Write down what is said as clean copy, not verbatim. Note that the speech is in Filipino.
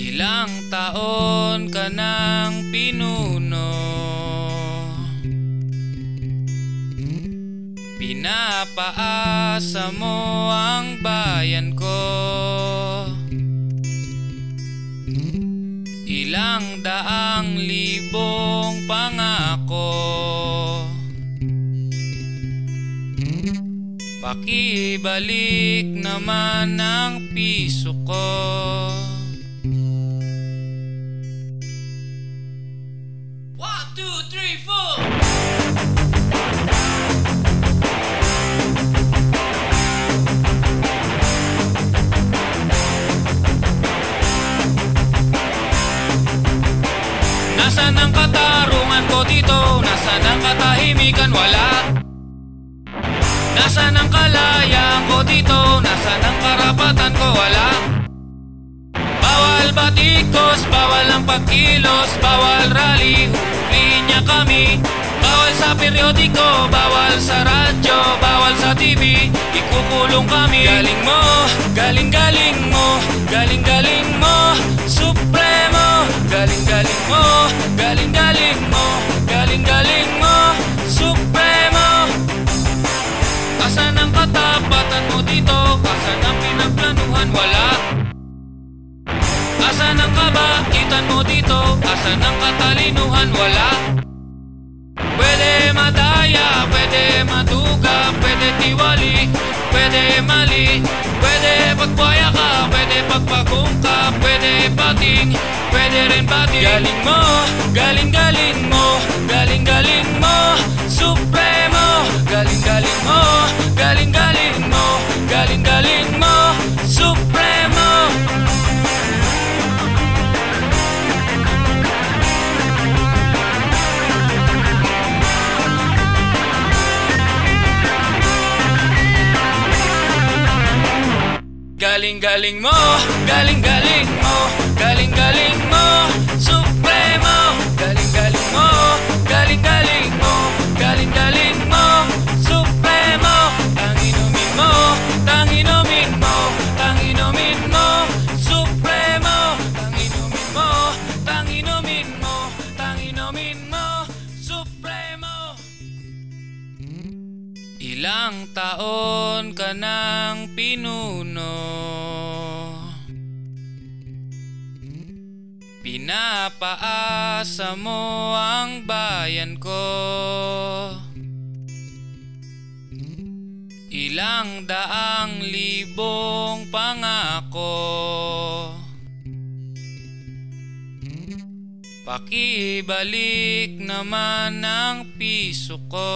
Ilang taon ka nang pinuno, pinapaasa mo ang bayan ko. Ilang daang libong pangako, pakibalik naman ang piso ko. Nasaan ang katarungan ko dito? Nasaan ang katahimikan? Wala. Nasaan ang kalayaan ko dito? Nasaan ang karapatan ko? Wala. Bawal batikos, bawal ang pagkilos, bawal rally, huliin niya kami. Bawal sa periodiko, bawal sa radyo, bawal sa TV, ikukulong kami. Galing mo, galing-galing mo, galing-galing mo, Supremo. Galing-galing mo, galing-galing mo, galing-galing mo, Supremo. Asan ang katapatan mo dito? Asan ang pinagplanuhan? Wala. Asan ang kabaitan mo dito? Asan ang katalinuhan? Wala. Pwede madaya, pwede maduga, pwede tiwali, pwede mali, pwede pagbuhaya ka, pwede pagpagong ka, pwede pating, pwede rin pating. Galing mo, galing-galing mo, galing-galing mo, Supremo. Galing-galing mo, galing-galing mo, galing-galing mo, Supremo. Galing-galing mo, galing-galing mo, galing-galing mo, Supremo. Galing-galing mo, galing-galing mo, galing-galing mo, Supremo. Tanginumin mo, tanginumin mo, tanginumin mo, Supremo. Tanginumin mo, tanginumin mo, tanginumin mo, Supremo. Ilang taon ka nang pinuno, pinapaasa mo ang bayan ko. Ilang daang libong pangako, pakibalik naman ang piso ko.